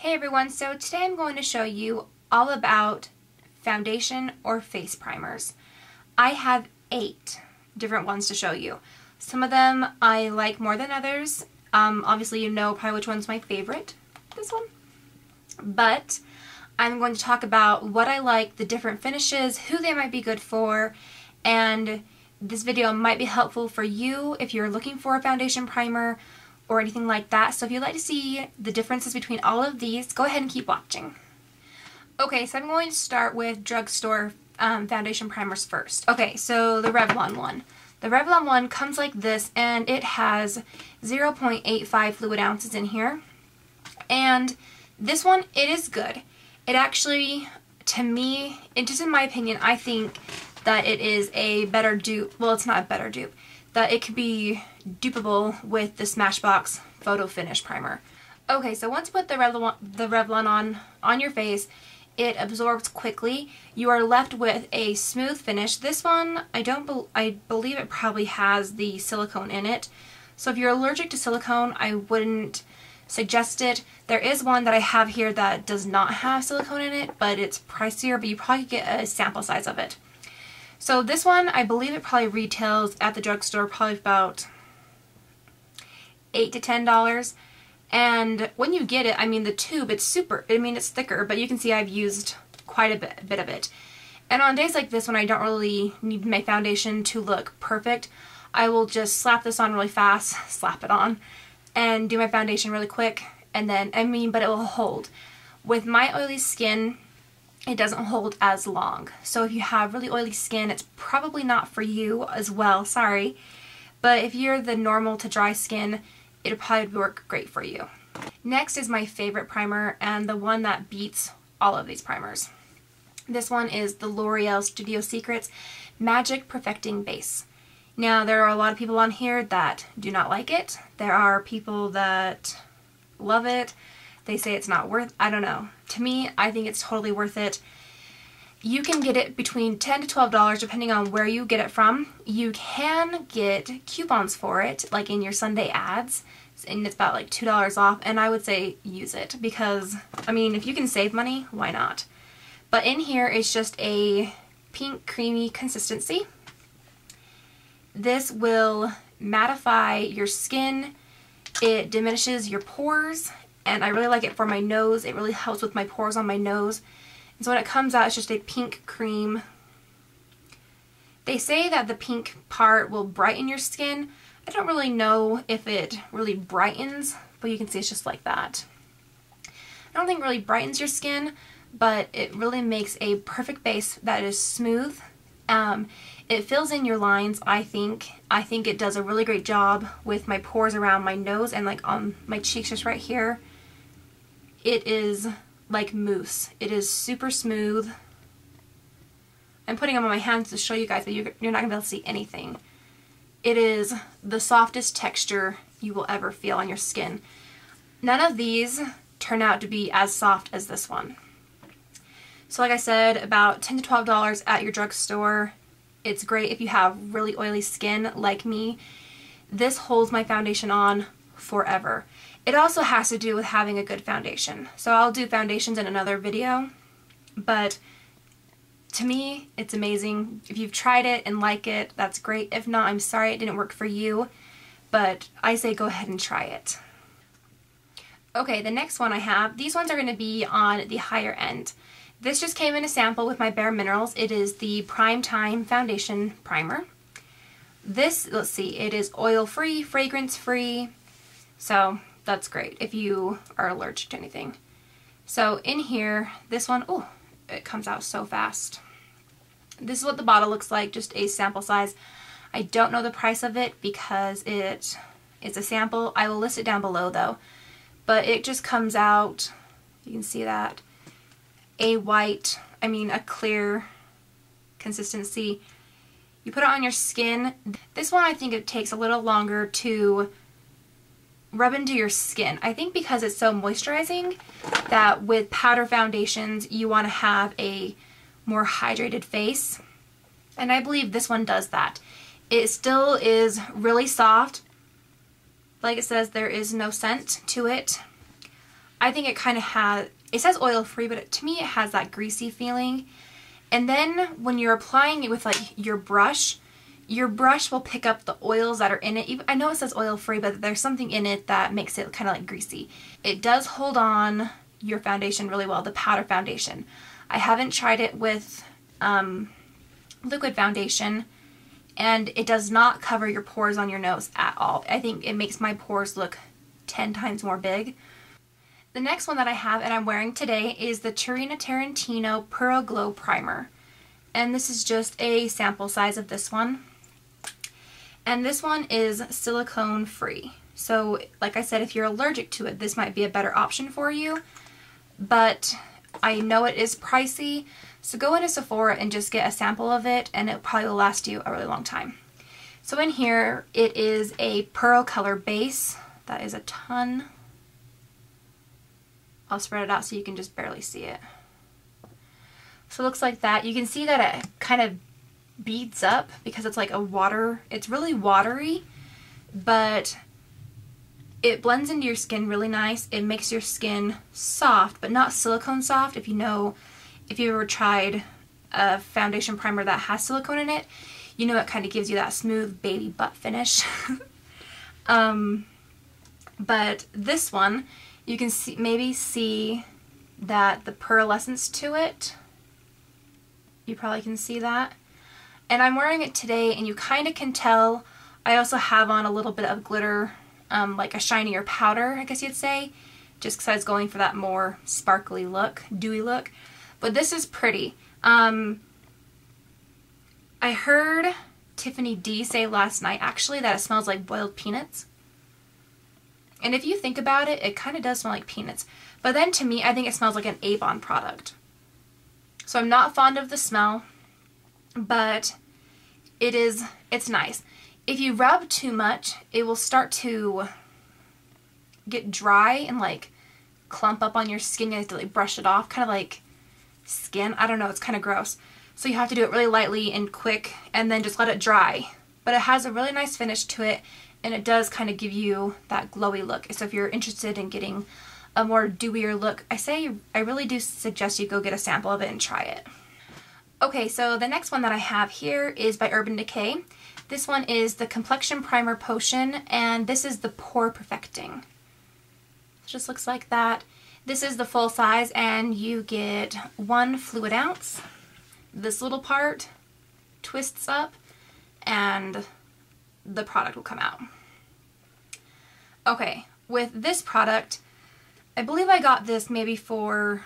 Hey everyone, so today I'm going to show you all about foundation or face primers. I have 8 different ones to show you. Some of them I like more than others. Obviously you know probably which one's my favorite, this one. But I'm going to talk about what I like, the different finishes, who they might be good for, and this video might be helpful for you if you're looking for a foundation primer or anything like that. So if you'd like to see the differences between all of these, go ahead and keep watching. Okay, so I'm going to start with drugstore foundation primers first. Okay, so the Revlon one. The Revlon one comes like this, and it has 0.85 fluid ounces in here. And this one, it is good. It actually, to me, and just in my opinion, I think that it is a better dupe. Well, it's not a better dupe. That it could be dupeable with the Smashbox Photo Finish Primer. Okay, so once you put the Revlon on your face, it absorbs quickly. You are left with a smooth finish. This one, I believe it probably has the silicone in it. So if you're allergic to silicone, I wouldn't suggest it. There is one that I have here that does not have silicone in it, but it's pricier, but you probably get a sample size of it. So this one, I believe it probably retails at the drugstore probably about $8 to $10. And when you get it, I mean the tube, it's it's thicker, but you can see I've used quite a bit of it. And on days like this when I don't really need my foundation to look perfect, I will just slap this on really fast, slap it on, and do my foundation really quick, and then, but it will hold. With my oily skin, it doesn't hold as long. So if you have really oily skin, it's probably not for you as well, sorry. But if you're the normal to dry skin, it'll probably work great for you. Next is my favorite primer, and the one that beats all of these primers. This one is the L'Oreal Studio Secrets Magic Perfecting Base. Now, there are a lot of people on here that do not like it. There are people that love it. They say it's not worth, I don't know. To me, I think it's totally worth it. You can get it between $10 to $12 depending on where you get it from. You can get coupons for it, like in your Sunday ads, and it's about like $2 off, and I would say use it because, if you can save money, why not? But in here, it's just a pink creamy consistency. This will mattify your skin. It diminishes your pores, and I really like it for my nose. It really helps with my pores on my nose. And so when it comes out, it's just a pink cream. They say that the pink part will brighten your skin. I don't really know if it really brightens, but you can see it's just like that. I don't think it really brightens your skin, but it really makes a perfect base that is smooth. It fills in your lines, I think. I think it does a really great job with my pores around my nose and like on my cheeks just right here. It is like mousse. It is super smooth. I'm putting them on my hands to show you guys, but you're not going to be able to see anything. It is the softest texture you will ever feel on your skin. None of these turn out to be as soft as this one. So like I said, about $10 to $12 at your drugstore. It's great if you have really oily skin like me. This holds my foundation on forever. It also has to do with having a good foundation. So I'll do foundations in another video, but to me, it's amazing. If you've tried it and like it, that's great. If not, I'm sorry it didn't work for you, but I say go ahead and try it. Okay, the next one I have, these ones are going to be on the higher end. This just came in a sample with my Bare Minerals. It is the Prime Time Foundation Primer. This, let's see, it is oil-free, fragrance-free, so that's great if you are allergic to anything. So in here, this one, oh, it comes out so fast. This is what the bottle looks like, just a sample size. I don't know the price of it because it's a sample. I will list it down below though. But it just comes out, you can see that, a clear consistency. You put it on your skin. This one I think it takes a little longer to rub into your skin. I think because it's so moisturizing that with powder foundations you want to have a more hydrated face. And I believe this one does that. It still is really soft. Like it says, there is no scent to it. I think it kind of has, it says oil free, but to me it has that greasy feeling. And then when you're applying it with like your brush will pick up the oils that are in it. I know it says oil free, but there's something in it that makes it kind of like greasy. It does hold on your foundation really well, the powder foundation. I haven't tried it with liquid foundation, and it does not cover your pores on your nose at all. I think it makes my pores look 10 times more big. The next one that I have and I'm wearing today is the Tarina Tarintion Pure Glow Primer. And this is just a sample size of this one. And this one is silicone free. So like I said, if you're allergic to it, this might be a better option for you. But I know it is pricey, so go into Sephora and just get a sample of it, and it probably will last you a really long time. So in here, it is a pearl color base. That is a ton. I'll spread it out so you can just barely see it. So it looks like that. You can see that it kind of beads up because it's like a water, it's really watery, but it blends into your skin really nice. It makes your skin soft, but not silicone soft. If you know, if you ever tried a foundation primer that has silicone in it, you know it kind of gives you that smooth baby butt finish. But this one, you can see, maybe see that the pearlescence to it. You probably can see that. And I'm wearing it today, and you kind of can tell. I also have on a little bit of glitter, like a shinier powder, I guess you'd say, just because I was going for that more sparkly look, dewy look. But this is pretty. I heard Tiffany D say last night, actually, that it smells like boiled peanuts. And if you think about it, it kind of does smell like peanuts. But then to me, I think it smells like an Avon product. So I'm not fond of the smell, but it's nice. If you rub too much, it will start to get dry and like clump up on your skin. You have to like brush it off, kind of like skin. I don't know, it's kind of gross. So you have to do it really lightly and quick, and then just let it dry. But it has a really nice finish to it, and it does kind of give you that glowy look. So if you're interested in getting a more dewier look, I really do suggest you go get a sample of it and try it. Okay, so the next one that I have here is by Urban Decay. This one is the Complexion Primer Potion, and this is the Pore Perfecting. It just looks like that. This is the full size, and you get 1 fluid ounce. This little part twists up, and the product will come out. Okay, with this product, I believe I got this maybe for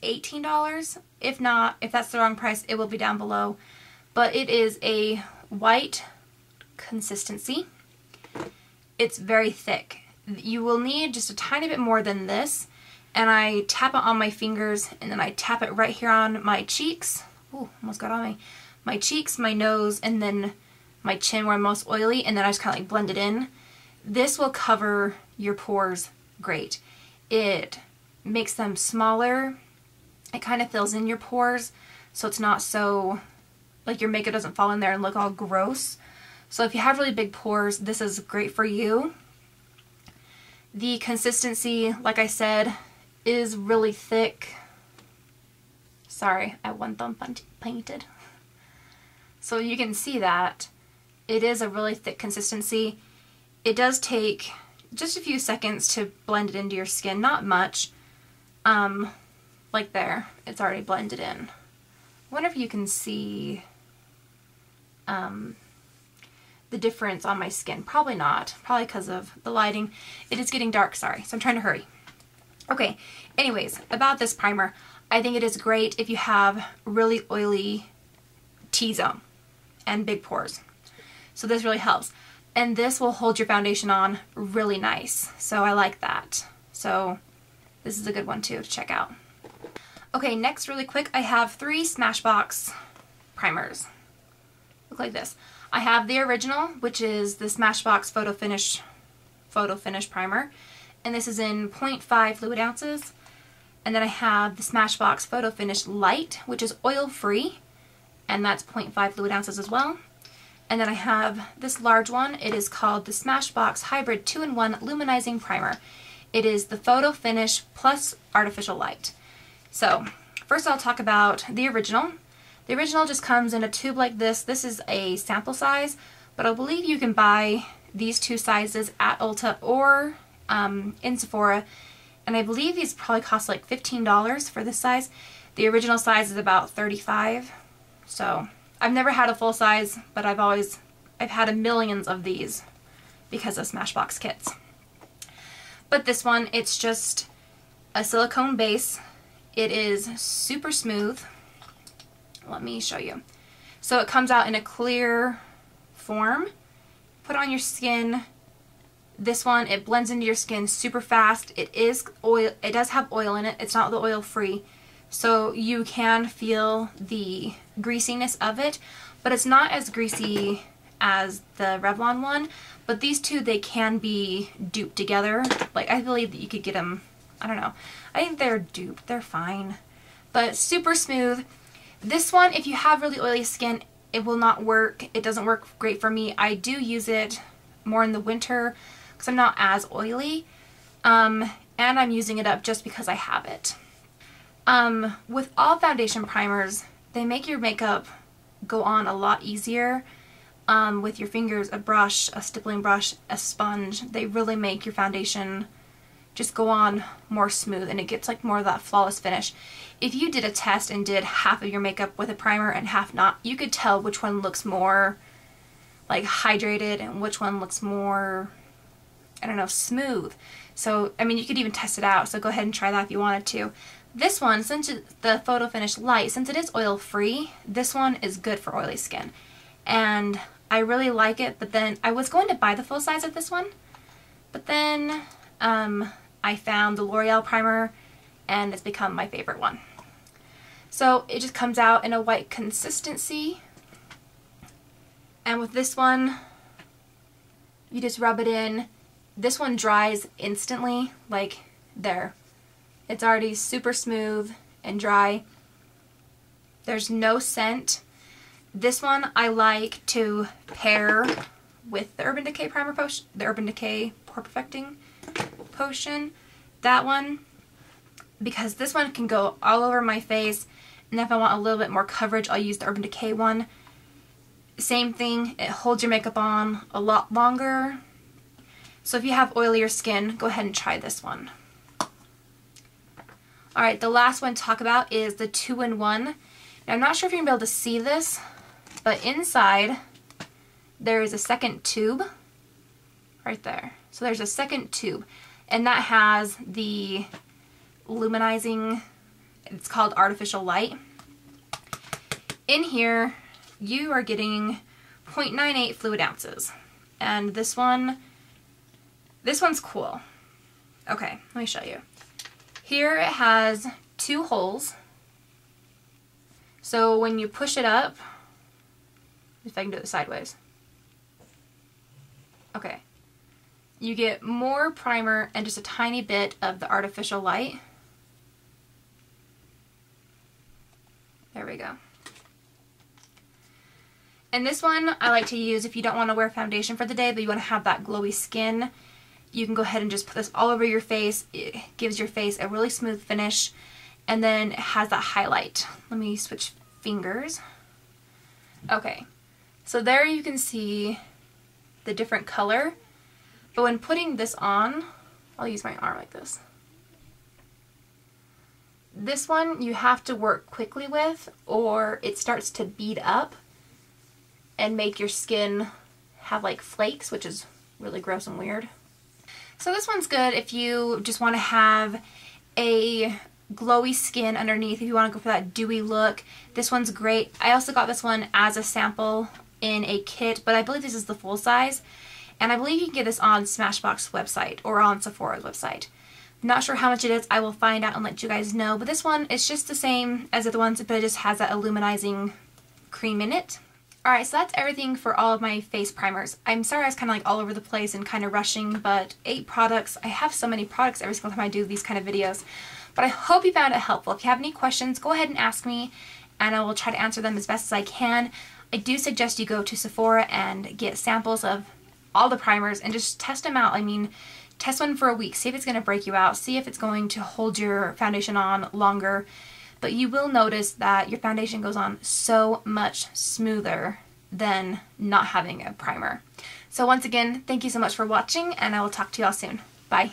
$18. If not, if that's the wrong price, it will be down below. But it is a white consistency. It's very thick. You will need just a tiny bit more than this. And I tap it on my fingers, and then I tap it right here on my cheeks. Ooh, almost got on me. My cheeks, my nose, and then my chin where I'm most oily, and then I just kind of like blend it in. This will cover your pores great. It makes them smaller. It kind of fills in your pores, so it's not so, like your makeup doesn't fall in there and look all gross. So if you have really big pores, this is great for you. The consistency, like I said, is really thick. Sorry, I have one thumb painted. So you can see that it is a really thick consistency. It does take just a few seconds to blend it into your skin, not much. Like there, it's already blended in. I wonder if you can see the difference on my skin. Probably not, probably because of the lighting. It is getting dark, sorry, so I'm trying to hurry. Okay, anyways, about this primer, I think it is great if you have really oily T-zone and big pores. So this really helps. And this will hold your foundation on really nice. So I like that. So this is a good one too to check out. Okay, next really quick, I have 3 Smashbox primers. Look like this. I have the original, which is the Smashbox Photo Finish Primer. And this is in 0.5 fluid ounces. And then I have the Smashbox Photo Finish Light, which is oil free. And that's 0.5 fluid ounces as well. And then I have this large one. It is called the Smashbox Hybrid 2-in-1 Luminizing Primer. It is the Photo Finish plus Artificial Light. So first I'll talk about the original. The original just comes in a tube like this. This is a sample size, but I believe you can buy these two sizes at Ulta or in Sephora, and I believe these probably cost like $15 for this size. The original size is about $35. So I've never had a full size, but I've had millions of these because of Smashbox kits. But this one, it's just a silicone base. It is super smooth. Let me show you. So it comes out in a clear form. Put on your skin. This one, it blends into your skin super fast. It is oil. It does have oil in it. It's not the oil free. So you can feel the greasiness of it, but it's not as greasy as the Revlon one. But these two, they can be duped together. Like, I believe that you could get them, I don't know. I think they're duped. They're fine. But super smooth. This one, if you have really oily skin, it will not work. It doesn't work great for me. I do use it more in the winter because I'm not as oily. And I'm using it up just because I have it. With all foundation primers, they make your makeup go on a lot easier. With your fingers, a brush, a stippling brush, a sponge, they really make your foundation just go on more smooth, and it gets like more of that flawless finish. If you did a test and did half of your makeup with a primer and half not, you could tell which one looks more like hydrated and which one looks more, I don't know, smooth. So, I mean, you could even test it out, so go ahead and try that if you wanted to. This one, since it's the Photo Finish Light, since it is oil free, this one is good for oily skin. And I really like it, but then I was going to buy the full size of this one, but then I found the L'Oreal primer, and it's become my favorite one. So it just comes out in a white consistency, and with this one, you just rub it in. This one dries instantly, like there. It's already super smooth and dry. There's no scent. This one I like to pair with the Urban Decay primer potion, the Urban Decay Pore Perfecting potion. That one, because this one can go all over my face, and if I want a little bit more coverage, I'll use the Urban Decay one. Same thing, it holds your makeup on a lot longer. So if you have oilier skin, go ahead and try this one. Alright, the last one to talk about is the 2-in-1. Now, I'm not sure if you're going to be able to see this, but inside there is a second tube right there. So there's a second tube, and that has the luminizing, it's called Artificial Light. In here, you are getting 0.98 fluid ounces, and this one's cool. Okay, let me show you. Here it has 2 holes. So when you push it up, if I can do it sideways. Okay. You get more primer and just a tiny bit of the Artificial Light. There we go. And this one I like to use if you don't want to wear foundation for the day, but you want to have that glowy skin. You can go ahead and just put this all over your face. It gives your face a really smooth finish, and then it has that highlight. Let me switch fingers. Okay, so there you can see the different color, but when putting this on, I'll use my arm like this. This one you have to work quickly with, or it starts to bead up and make your skin have like flakes, which is really gross and weird. So this one's good if you just want to have a glowy skin underneath, if you want to go for that dewy look. This one's great. I also got this one as a sample in a kit, but I believe this is the full size, and I believe you can get this on Smashbox website or on Sephora's website. Not sure how much it is. I will find out and let you guys know, but this one is just the same as the other ones, but it just has that illuminizing cream in it. Alright, so that's everything for all of my face primers. I'm sorry I was kind of like all over the place and kind of rushing, but 8 products. I have so many products every single time I do these kind of videos. But I hope you found it helpful. If you have any questions, go ahead and ask me, and I will try to answer them as best as I can. I do suggest you go to Sephora and get samples of all the primers and just test them out. I mean, Test one for a week. See if it's going to break you out. See if it's going to hold your foundation on longer. But you will notice that your foundation goes on so much smoother than not having a primer. So once again, thank you so much for watching, and I will talk to y'all soon. Bye.